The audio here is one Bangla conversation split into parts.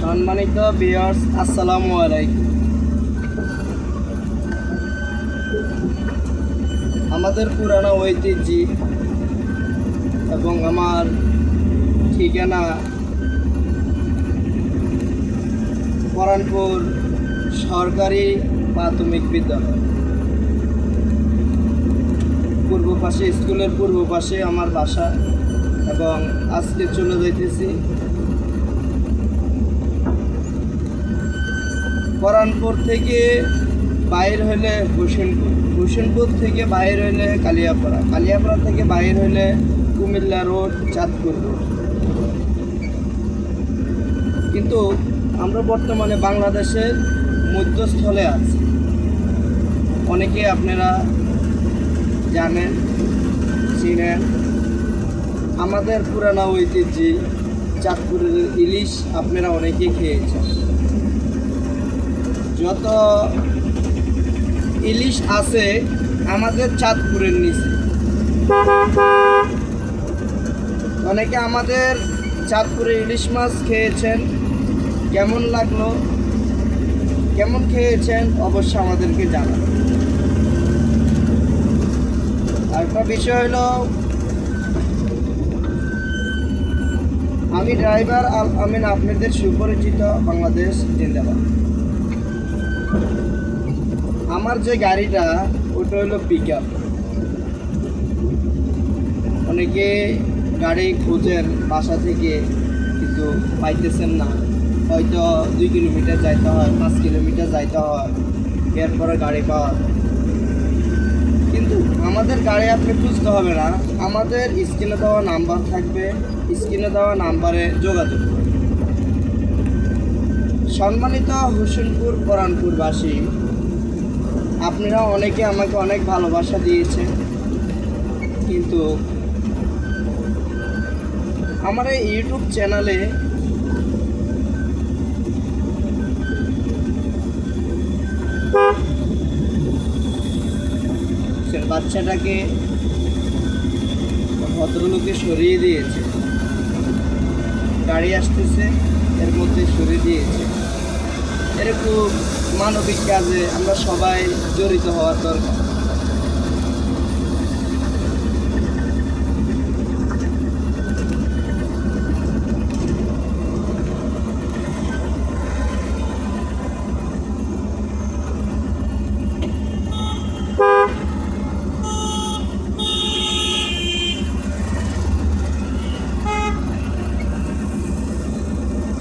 সম্মানিত ভিউয়ার্স, আসসালামু আলাইকুম। আমাদের পুরানো ঐতিহ্য এবং আমার ঠিকানা পরানপুর সরকারি প্রাথমিক বিদ্যালয়। পূর্ব পাশে, স্কুলের পূর্ব পাশে আমার বাসা, এবং আজকে চলে যাইতেছি পরানপুর থেকে বাইর হইলে হোসেনপুর, হোসেনপুর থেকে বাইর হইলে কালিয়াপাড়া, কালিয়াপাড়া থেকে বাইর হইলে কুমিল্লা রোড, চাঁদপুর রোড। কিন্তু আমরা বর্তমানে বাংলাদেশের মধ্যস্থলে আছি। অনেকে আপনারা জানেন, চিনেন। আমাদের পুরানো ঐতিহ্য চাঁদপুরের ইলিশ আপনারা অনেকেই খেয়েছেন। যত ইলিশ আছে আমাদের চাঁদপুরের নিচে, অনেকে আমাদের চাঁদপুরে ইলিশ মাছ খেয়েছেন। কেমন লাগলো, কেমন খেয়েছেন অবশ্যই আমাদেরকে জানান। আরেকটা বিষয় হলো, আমি ড্রাইভার আল আমিন, আপনাদের সুপরিচিত বাংলাদেশ জিন্দাবাদ। আমার যে গাড়িটা ওটা হলো পিক আপ। অনেকে গাড়ি খোঁজেন বাসা থেকে, কিন্তু পাইতেছেন না। হয়তো 2 কিলোমিটার যাইতে হয়, 5 কিলোমিটার যাইতে হয়, এরপরে গাড়ি পাওয়া যায়। কিন্তু আমাদের গাড়ি আপনি খুঁজতে হবে না, আমাদের স্ক্রিনে দেওয়া নাম্বার থাকবে, স্ক্রিনে দেওয়া নাম্বারে যোগাযোগ করুন। সম্মানিত হোসেনপুর পরানপুরবাসী, আপনারা অনেকে আমাকে অনেক ভালোবাসা দিয়েছেন, কিন্তু আমার এই ইউটিউব চ্যানেলে বাচ্চাটাকে ভদ্রলোকে সরিয়ে দিয়েছে, গাড়ি আসতেছে এর মধ্যে সরিয়ে দিয়েছে। এরকম মানবিক কাজে আমরা সবাই জড়িত হওয়ার দরকার।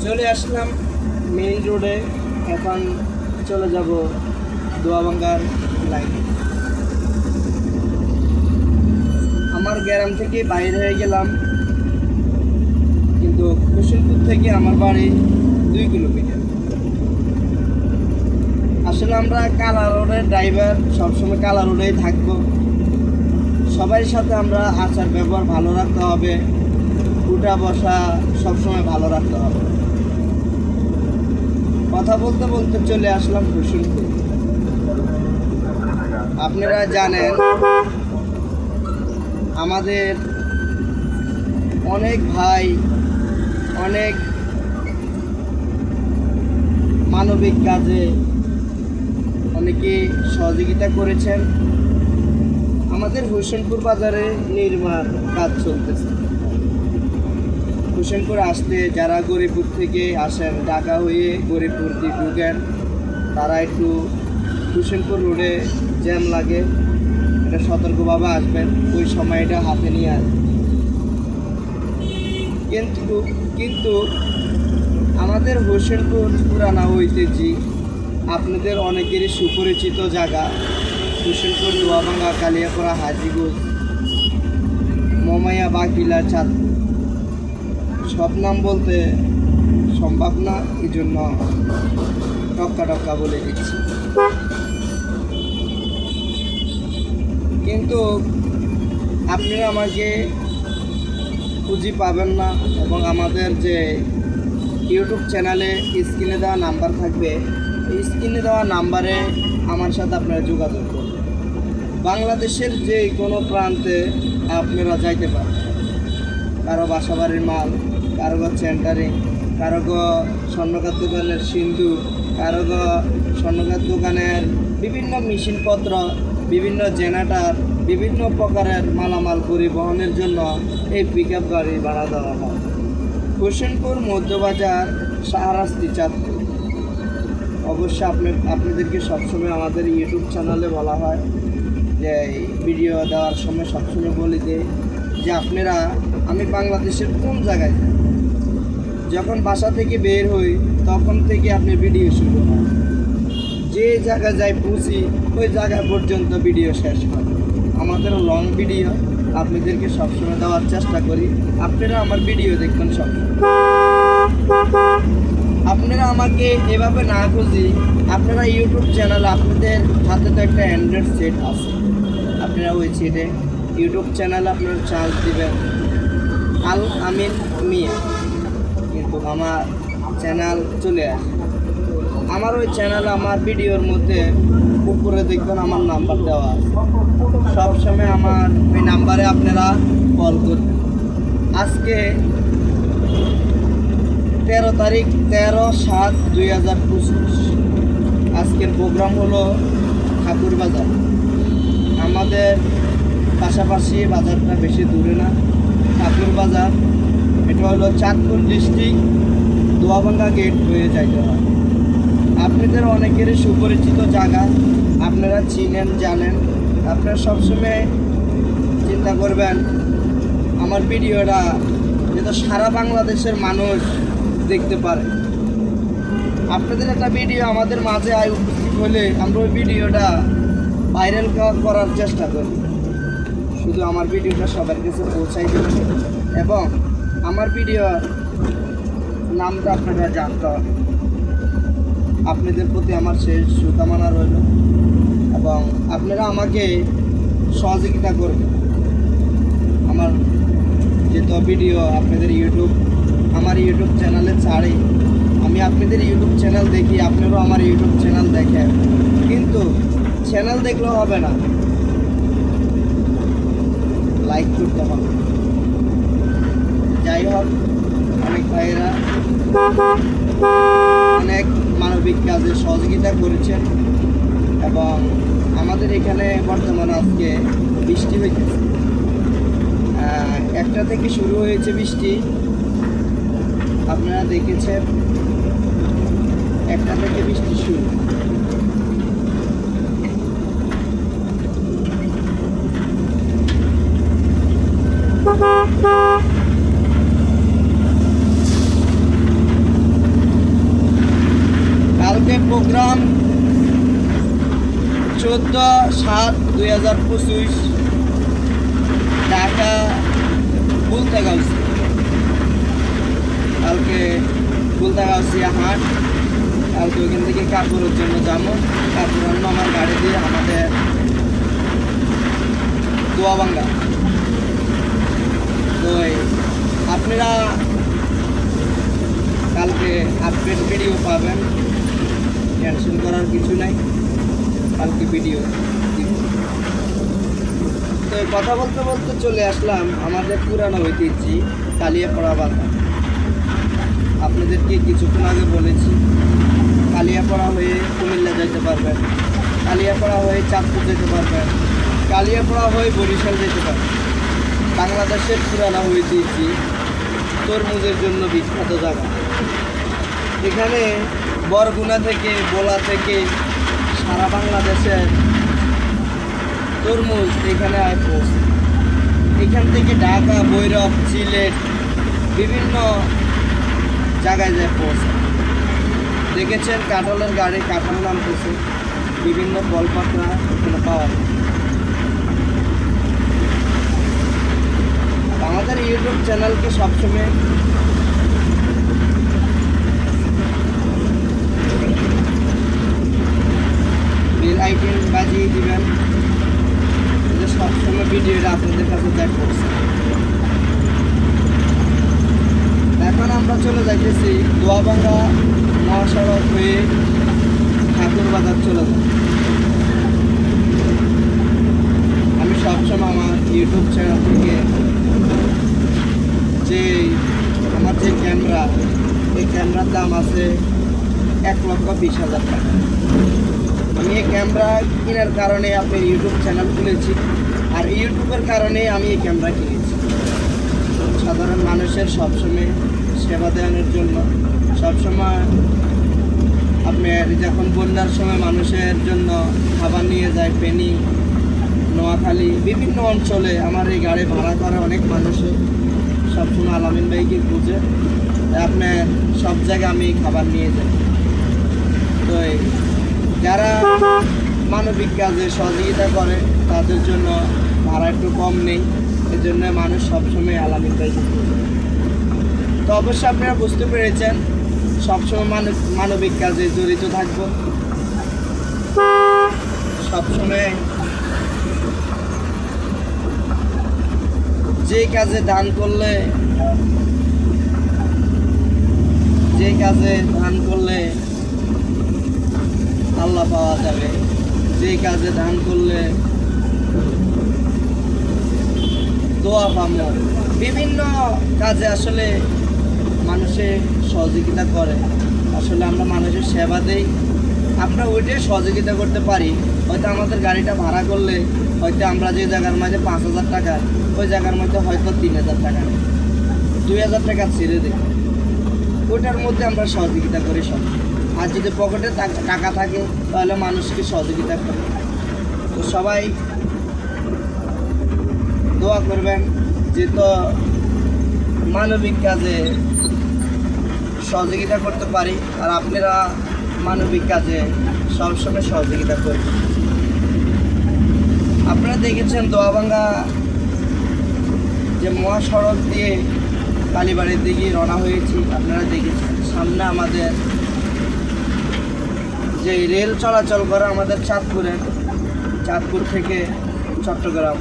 চলে আসলাম মেইন রোডে, এখন চলে যাব দোয়াবাঙ্গার লাইনে। আমার গ্রাম থেকে বাইরে হয়ে গেলাম, কিন্তু হোসেনপুর থেকে আমার বাড়ি 2 কিলোমিটার। আসলে আমরা কালা রোডের ড্রাইভার, সবসময় কালা রোডেই থাকবো। সবার সাথে আমরা আচার ব্যবহার ভালো রাখতে হবে, উঠা বসা সবসময় ভালো রাখতে হবে। কথা বলতে বলতে চলে আসলাম হোসেনপুর। আপনারা জানেন আমাদের অনেক ভাই অনেক মানবিক কাজে অনেকে সহযোগিতা করেছেন। আমাদের হোসেনপুর বাজারে নির্মাণ কাজ চলতেছে। হোসেনপুর আসতে যারা গরিপুর থেকে আসেন, ঢাকা হয়ে গরিপুর দিয়ে ঢুকেন, তারা একটু হোসেনপুর রোডে জ্যাম লাগে, এটা সতর্কভাবে আসবেন, ওই সময়টা হাতে নিয়ে আসবেন। কিন্তু আমাদের হোসেনপুর পুরানা ঐতিহ্য আপনাদের অনেকেরই সুপরিচিত জায়গা। হোসেনপুর, দোয়াবাঙ্গা, কালিয়াপাড়া, হাজিগঞ্জ, মমাইয়া, বাকিলা, চাঁদপুর, সব নাম বলতে সম্ভব না, এই জন্য টক্কা বলে দিচ্ছি। কিন্তু আপনারা আমাকে খুঁজে পাবেন না, এবং আমাদের যে ইউটিউব চ্যানেলে স্ক্রিনে দেওয়া নাম্বার থাকবে, এই স্ক্রিনে দেওয়া নাম্বারে আমার সাথে আপনারা যোগাযোগ করবেন। বাংলাদেশের যে কোনো প্রান্তে আপনারা যাইতে পারেন। কারো বাসাবাড়ির মাল, কারো সেন্টারিং, কারো স্বর্ণকার দোকানের সিন্ধু, কারো স্বর্ণকার দোকানের বিভিন্ন মেশিনপত্র, বিভিন্ন জেনারেটর, বিভিন্ন প্রকারের মালামাল পরিবহনের জন্য এই পিক আপ গাড়ি ভাড়া দেওয়া হয়। হোসেনপুর মধ্যবাজার, শাহরাস্তি, চাঁদপুর। অবশ্যই আপনাদেরকে সবসময় আমাদের ইউটিউব চ্যানেলে বলা হয় যে ভিডিও দেওয়ার সময় সবসময় বলি যে আপনারা আমি বাংলাদেশের কোন জায়গায় যাই, যখন বাসা থেকে বের হই তখন থেকে আপনি ভিডিও শুরু হয়, যে জায়গায় যাই পৌঁছি ওই জায়গা পর্যন্ত ভিডিও শেষ হয়। আমাদের লং ভিডিও আপনাদেরকে সবসময় দেওয়ার চেষ্টা করি। আপনারা আমার ভিডিও দেখবেন সবসময়। আপনারা আমাকে এভাবে না খুঁজি, আপনারা ইউটিউব চ্যানেল, আপনাদের হাতে তো একটা অ্যান্ড্রয়েড সেট আছে, আপনারা ওই সেটে ইউটিউব চ্যানেলে আপনারা চার্জ দিবেন আল আমিন মিয়া, কিন্তু আমার চ্যানেল চলে আসে। আমার ওই চ্যানেলে আমার ভিডিওর মধ্যে উপরে দেখবেন আমার নাম্বার দেওয়া আছে, সবসময় আমার ওই নাম্বারে আপনারা কল করবেন। আজকে 13 তারিখ 13/7/2025। আজকের প্রোগ্রাম হলো ঠাকুরবাজার। আমাদের পাশাপাশি বাজারটা বেশি দূরে না, ঠাকুরবাজার। এটা হলো চাঁদপুর ডিস্ট্রিক্ট, দোয়াবাঙ্গা গেট হয়ে যাইতে হয়। আপনাদের অনেকেরই সুপরিচিত জায়গা, আপনারা চিনেন জানেন। আপনারা সবসময় চিন্তা করবেন আমার ভিডিওটা যেন সারা বাংলাদেশের মানুষ দেখতে পারে। আপনাদের একটা ভিডিও আমাদের মাঝে উপস্থিত হলে আমরা ওই ভিডিওটা ভাইরাল করার চেষ্টা করি। শুধু আমার ভিডিওটা সবার কাছে পৌঁছাই দেবেন এবং আমার ভিডিও নামটা আপনারা জানতে হবে। আপনাদের প্রতি আমার শেষ শুভকামনা রইল এবং আপনারা আমাকে সহযোগিতা করবেন। আমার যেহেতু ভিডিও আপনাদের আমার ইউটিউব চ্যানেলে ছাড়ি, আমি আপনাদের ইউটিউব চ্যানেল দেখি, আপনারাও আমার ইউটিউব চ্যানেল দেখেন, কিন্তু চ্যানেল দেখলেও হবে না, লাইক করতে হবে। যাই হোক, অনেক ভাইয়েরা অনেক মানবিক কাজে সহযোগিতা করেছেন এবং আমাদের এখানে বর্তমানে আজকে বৃষ্টি হইতেছে। 1টা থেকে শুরু হয়েছে বৃষ্টি, আপনারা দেখেছেন 1টা থেকে বৃষ্টি শুরু। কালকে প্রোগ্রাম 14/7/2025, ঢাকা ফুলতাগাউসি। কালকে ফুলতাগাউসিয়া হাট। কালকে ওইখান থেকে কাপড়ের জন্য যাবো, কাপড় আনবো আমার গাড়ি দিয়ে আমাদের দোয়াবাঙ্গা। তো আপনারা কালকে আপডেট ভিডিও পাবেন, টেনশন করার কিছু নাই, কালকে ভিডিও দিব। তো কথা বলতে বলতে চলে আসলাম আমাদের পুরানো ঐতিহ্য কালিয়াপাড়া বাজার। আপনাদেরকে কিছুক্ষণ আগে বলেছি কালিয়াপাড়া হয়ে কুমিল্লা যেতে পারবেন, কালিয়াপাড়া হয়ে চাঁদপুর যেতে পারবেন, কালিয়াপাড়া হয়ে বরিশাল যেতে পারবেন। বাংলাদেশের পুরানো ঐতিহ্য, তরমুজের জন্য বিখ্যাত জায়গা। এখানে বরগুনা থেকে, বোলা থেকে সারা বাংলাদেশের তরমুজ এখানে পৌঁছে। এখান থেকে ঢাকা, ভৈরব, সিলেট বিভিন্ন জায়গায় যায় পৌঁছে। দেখেছেন কাঁঠালের গাড়ি, কাঁঠাল নামতেছে, বিভিন্ন ফলপাকড়া এখানে পাওয়া যায়। আমাদের ইউটিউব চ্যানেলকে সবসময় বেল আইকন বাজিয়ে দিবেন, যে সবসময় ভিডিওটা আপনাদের কাছে ত্যাগ করছে। এখন আমরা চলে যাইতেছি দোয়াবাঙ্গা মহাসড়ক হয়ে ঠাকুরবাজার চলে যাব। আমি সবসময় আমার ইউটিউব চ্যানেল থেকে আমার যে ক্যামেরা এই ক্যামেরার দাম আছে 1,20,000 টাকা। আমি এই ক্যামেরা কেনার কারণে আপনার ইউটিউব চ্যানেল খুলেছি, আর ইউটিউবের কারণে আমি এই ক্যামেরা কিনেছি। সাধারণ মানুষের সবসময় সেবা দেওয়ানোর জন্য, সবসময় আপনার যখন বন্যার সময় মানুষের জন্য খাবার নিয়ে যায় ফেনী, নোয়াখালী, বিভিন্ন অঞ্চলে আমার এই গাড়ি ভাড়া করে অনেক মানুষে সবসময় আলামিন ভাইকে খুঁজে আপনার সব জায়গায় আমি খাবার নিয়ে যাই। তো যারা মানবিক কাজে সহযোগিতা করে তাদের জন্য ভাড়া একটু কম নেই, এজন্য মানুষ সবসময় আলামিন ভাইকে খুঁজে। তো অবশ্যই আপনারা বুঝতে পেরেছেন, সবসময় মানবিক কাজে জড়িত থাকব, সবসময় যে কাজে দান করলে আল্লাহ পাওয়া যাবে, যে কাজে দান করলে দোয়া পাবো, বিভিন্ন কাজে আসলে মানুষে সহযোগিতা করে। আসলে আমরা মানুষের সেবা দেই, আমরা ওইটাই সহযোগিতা করতে পারি। হয়তো আমাদের গাড়িটা ভাড়া করলে হয়তো আমরা যে জায়গার মধ্যে 5,000 টাকা, ওই জায়গার মধ্যে হয়তো 3,000 টাকা, 2,000 টাকা ছেড়ে দিই, ওইটার মধ্যে আমরা সহযোগিতা করি সব। আর যদি পকেটে টাকা থাকে তাহলে মানুষকে সহযোগিতা করে। তো সবাই দোয়া করবেন যে তো মানবিক কাজে সহযোগিতা করতে পারি, আর আপনারা মানবিক কাজে সবসময় সহযোগিতা করবেন। আপনারা দেখেছেন দোয়াভাঙ্গা যে মহাসড়ক দিয়ে কালীবাড়ির দিকে রওনা হয়েছি, আপনারা দেখেছেন সামনে আমাদের যে রেল চলাচল করে আমাদের চাঁদপুর থেকে চট্টগ্রাম,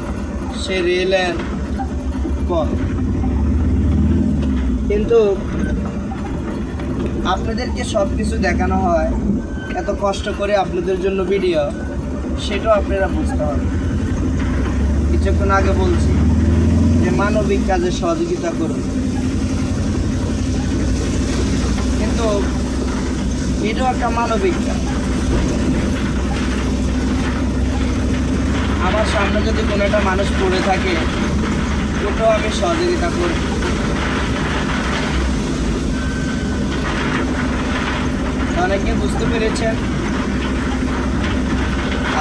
সেই রেলের পথ। কিন্তু আপনাদেরকে সব কিছু দেখানো হয়, এত কষ্ট করে আপনাদের জন্য ভিডিও, সেটাও আপনারা বুঝতে হবে। কিছুক্ষণ আগে বলছি যে মানবিক কাজে সহযোগিতা করুন, কিন্তু এটাও একটা মানবিক কাজ। আমার সামনে যদি কোনো একটা মানুষ পড়ে থাকে, ওটাও আমি সহযোগিতা করি। অনেকে বুঝতে পেরেছেন।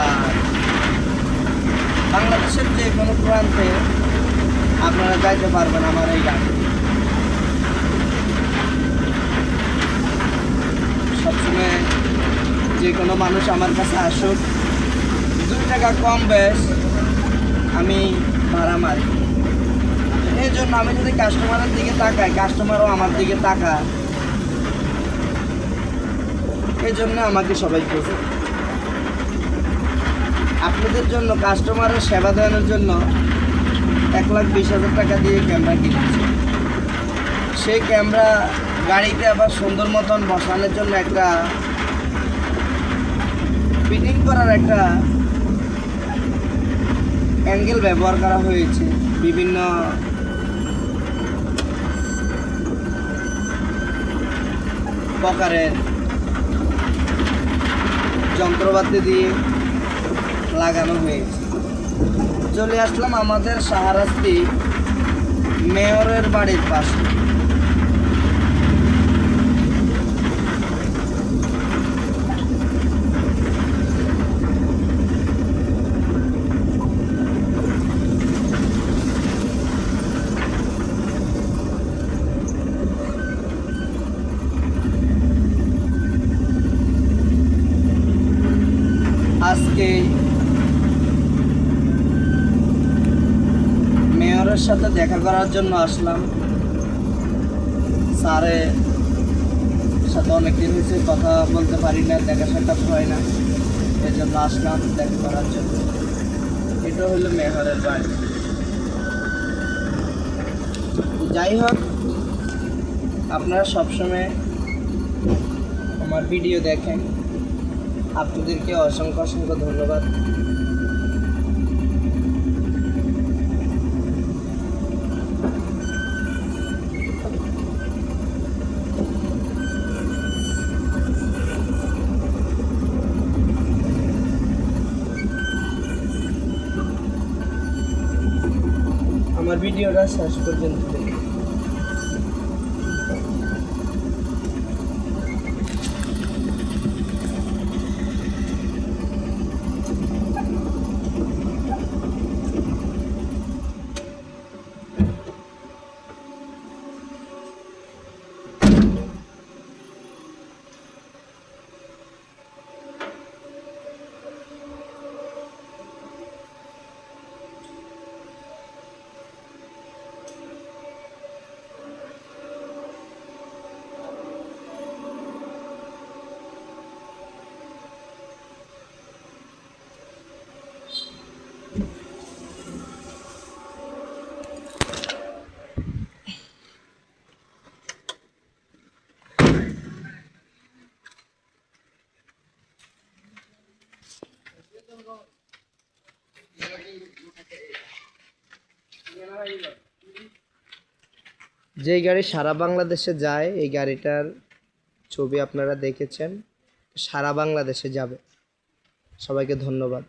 আর বাংলাদেশের যে কোনো প্রান্তে আপনারা যাইতে পারবেন আমার এই গাড়ি। সবসময় যে কোনো মানুষ আমার কাছে আসুক, 2 টাকা কম বেশ আমি ভাড়া মারি। এই জন্য আমি যদি কাস্টমারের দিকে তাকাই, কাস্টমারও আমার দিকে তাকায়, এই জন্য আমাকে সবাই খোঁজে। আপনাদের জন্য কাস্টমারের সেবা দেওয়ানোর জন্য 1,20,000 টাকা দিয়ে ক্যামেরা কিনেছি। সেই ক্যামেরা গাড়িতে আবার সুন্দর মতন বসানোর জন্য একটা ফিটিং করার একটা অ্যাঙ্গেল ব্যবহার করা হয়েছে। বিভিন্ন প্রকারের যন্ত্রপাতি দিয়ে লাগানো হয়েছে। চলে আসলাম আমাদের শাহরাস্তি মেয়রের বাড়ির পাশে। আজকে মেয়রের সাথে দেখা করার জন্য আসলাম। স্যারের সাথে অনেকদিন হয়েছে কথা বলতে পারি না, দেখা সাক্ষাৎ হয় না, এই জন্য আসলাম দেখা করার জন্য। এটা হলো মেয়রের বাড়ি। যাই হোক, আপনারা সবসময় আমার ভিডিও দেখেন, আপনাদেরকে অসংখ্য ধন্যবাদ। ভিডিওটা শেষ পর্যন্ত দেখুন। যেই গাড়ি সারা বাংলাদেশে যায় এই গাড়িটার ছবি আপনারা দেখেছেন, সারা বাংলাদেশে যাবে। সবাইকে ধন্যবাদ।